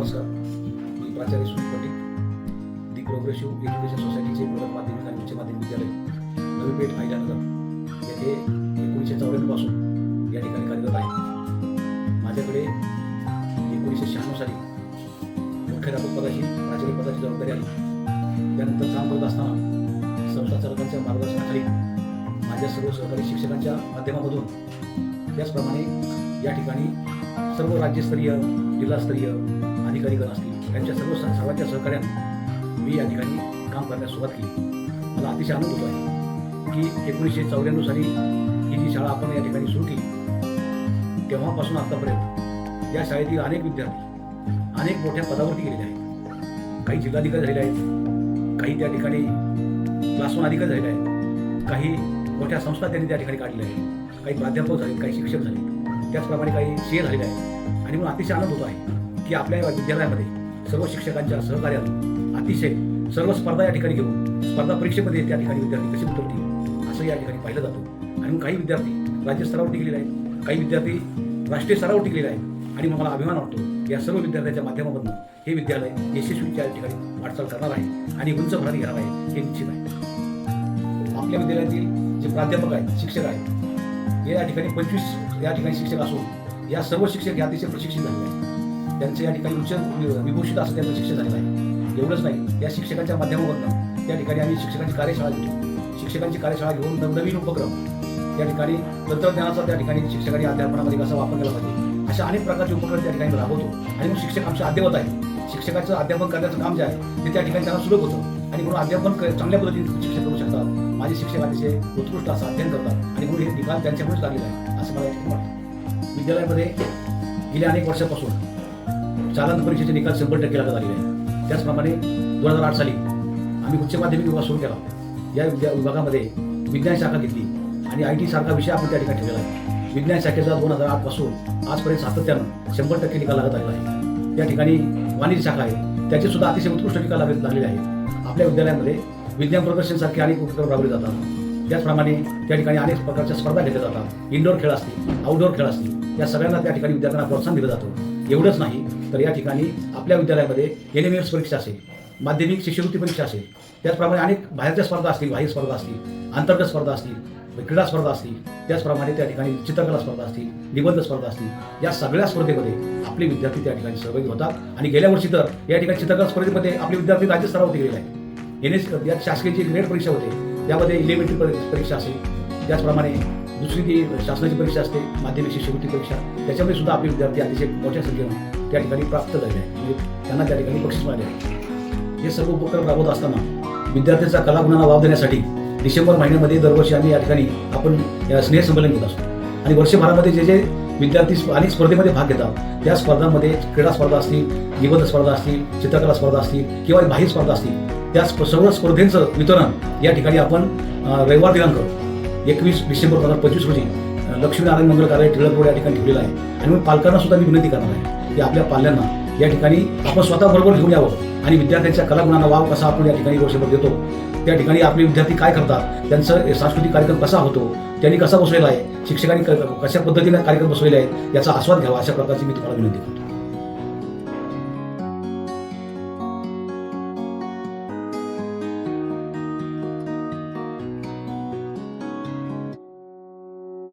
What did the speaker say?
नमस्कार. मी प्राचार्य सुनील पंडित, दी progressive education सोसायटीचे प्रगत माध्यमिक आणि उच्च माध्यमिक विद्यालय नवी पेठ अहिल्यानगर येथे 1994 पासून या ठिकाणी कार्यरत आहे. माझ्याकडे 1996 साली मुख्याध्यापक पदाची प्राचार्य पदाची जबाबदारी आली. त्यानंतर काम करत असताना संस्था चालकांच्या मार्गदर्शनाखाली माझ्या सर्व सहकारी शिक्षकांच्या माध्यमामधून त्याचप्रमाणे या ठिकाणी सर्व राज्यस्तरीय जिल्हास्तरीय अधिकारीगण असतील त्यांच्या सर्वांच्या सहकार्याने मी या ठिकाणी काम करण्यास सुरुवात केली. मला अतिशय आनंद होतो आहे की 1994 साली ही जी शाळा आपण या ठिकाणी सुरू केली तेव्हापासून आतापर्यंत या शाळेतील अनेक विद्यार्थी अनेक मोठ्या पदावरती गेलेले आहेत. काही जिल्हाधिकारी झालेले आहेत, काही त्या ठिकाणी क्लास 1 अधिकारी झालेले आहेत, काही मोठ्या संस्था त्यांनी त्या ठिकाणी काढलेल्या आहेत, काही प्राध्यापक झाले, काही शिक्षक झाले, त्याचप्रमाणे काही सीए झालेले आहेत. आणि म्हणून अतिशय आनंद होतो आहे की आपल्या विद्यालयामध्ये सर्व शिक्षकांच्या सहकार्याने अतिशय सर्व स्पर्धा या ठिकाणी घेऊन स्पर्धा परीक्षेमध्ये त्या ठिकाणी विद्यार्थी कसे उतरतील असं या ठिकाणी पाहिलं जातं. आणि काही विद्यार्थी राज्य स्तरावरती गेलेले आहेत, काही विद्यार्थी राष्ट्रीय स्तरावरती गेलेले आहेत. आणि मग मला अभिमान वाटतो या सर्व विद्यार्थ्यांच्या माध्यमामधून हे विद्यालय यशस्वीच्या ठिकाणी वाटचाल करणार आहे आणि उंच भरारी घेणार आहे हे निश्चित आहे. आपल्या विद्यालयातील जे प्राध्यापक आहेत, शिक्षक आहेत, हे या ठिकाणी 25 या ठिकाणी शिक्षक असून या सर्व शिक्षक हे अतिशय प्रशिक्षित झालेले आहेत. त्यांचे या ठिकाणी उच्च विभूषित असं त्यांचं शिक्षण झालेलं आहे. एवढंच नाही, या शिक्षकांच्या माध्यमामधून त्या ठिकाणी आम्ही शिक्षकांची कार्यशाळा घेतो. शिक्षकांची कार्यशाळा घेऊन नवनवीन उपक्रम त्या ठिकाणी तंत्रज्ञानाचा त्या ठिकाणी शिक्षकांनी अध्यापनामध्ये कसा वापर केला पाहिजे अशा अनेक प्रकारचे उपक्रम त्या ठिकाणी राबवतो. आणि मग शिक्षक आमचे अद्ययावत आहे. शिक्षकाचं अध्यापन करण्याचं काम जे आहे ते त्या ठिकाणी त्यांना सुलभ होतं आणि म्हणून अध्यापन चांगल्या पद्धतीने शिक्षक करू शकतात. माझे शिक्षक अतिशय उत्कृष्ट असं अध्ययन करतात आणि म्हणून हे निकाल त्यांच्यामुळेच लागलेला आहे असं मला या ठिकाणी वाटतं. विद्यालयामध्ये गेल्या अनेक वर्षापासून चालक परीक्षेचे निकाल 100% लागत आलेले आहे. त्याचप्रमाणे 2008 साली आम्ही उच्च माध्यमिक विभाग सुरू केला. या विभागामध्ये विज्ञान शाखा घेतली आणि IT सारखा विषय आपण त्या ठिकाणी ठेवलेला आहे. विज्ञान शाखेचा 2008 पासून आजपर्यंत सातत्यानं 100% निकाल लागत आलेला आहे. त्या ठिकाणी वाणिज्य शाखा आहे, त्याचे सुद्धा अतिशय उत्कृष्ट निकाल लागलेले आहेत. आपल्या विद्यालयामध्ये विज्ञान प्रदर्शनसारखे अनेक उपक्रम राबवले जातात. त्याचप्रमाणे त्या ठिकाणी अनेक प्रकारच्या स्पर्धा घेतल्या जातात. इनडोअर खेळ असतील, आउटडोअर खेळ असतील, या सगळ्यांना त्या ठिकाणी विद्यार्थ्यांना प्रोत्साहन दिलं जातं. एवढंच नाही तर या ठिकाणी आपल्या विद्यालयामध्ये NMS परीक्षा असेल, माध्यमिक शिष्यवृत्ती परीक्षा असेल, त्याचप्रमाणे अनेक बाहेरच्या स्पर्धा असतील, बाह्य स्पर्धा असतील, अंतर्गत स्पर्धा असतील, क्रीडा स्पर्धा असतील, त्याचप्रमाणे त्या ठिकाणी चित्रकला स्पर्धा असतील, निबंध स्पर्धा असतील. या सगळ्या स्पर्धेमध्ये आपले विद्यार्थी त्या ठिकाणी सहभागी होतात. आणि गेल्या वर्षी तर या ठिकाणी चित्रकला स्पर्धेमध्ये आपले विद्यार्थी राज्यस्तरावरती गेलेले आहेत. NS या शासकीय जी ग्रेड परीक्षा होते त्यामध्ये इलेमेंटरी परीक्षा असेल, त्याचप्रमाणे दुसरी जी शासनाची परीक्षा असते माध्यमिक शिष्यवृत्ती परीक्षा, त्याच्यामध्ये सुद्धा आपले विद्यार्थी अतिशय मोठ्या संख्येनं त्या ठिकाणी प्राप्त झाले आहेत. म्हणजे त्यांना त्या ठिकाणी बक्षीस मिळाले आहे. हे सर्व उपक्रम राबवत असताना विद्यार्थ्यांचा कलागुणांना वाव देण्यासाठी डिसेंबर महिन्यामध्ये दरवर्षी आम्ही या ठिकाणी आपण स्नेहसंमेलन घेत असतो. आणि वर्षभरामध्ये जे जे विद्यार्थी अनेक स्पर्धेमध्ये भाग घेतात त्या स्पर्धांमध्ये क्रीडा स्पर्धा असतील, निबंध स्पर्धा असतील, चित्रकला स्पर्धा असतील किंवा बाह्य स्पर्धा असतील, त्या सर्व स्पर्धेचं वितरण या ठिकाणी आपण रविवार दिनांक 21 डिसेंबर 2025 रोजी लक्ष्मीनारायण मंगल कार्यालय टिळक रोड या ठिकाणी ठेवलेला आहे. आणि मग पालकांना सुद्धा मी विनंती करणार आहे की आपल्या पाल्यांना या ठिकाणी आपण स्वतः बरोबर घेऊन यावं आणि विद्यार्थ्यांच्या कलागुणांना वाव कसा आपण या ठिकाणी वर्षभर देतो, त्या ठिकाणी आपले विद्यार्थी काय करतात, त्यांचं सांस्कृतिक कार्यक्रम कसा होतो, त्यांनी कसा बसवलेला आहे, शिक्षकांनी कशा पद्धतीने कार्यक्रम बसवलेले आहेत याचा आस्वाद घ्यावा अशा प्रकारची मी तुम्हाला विनंती करतो.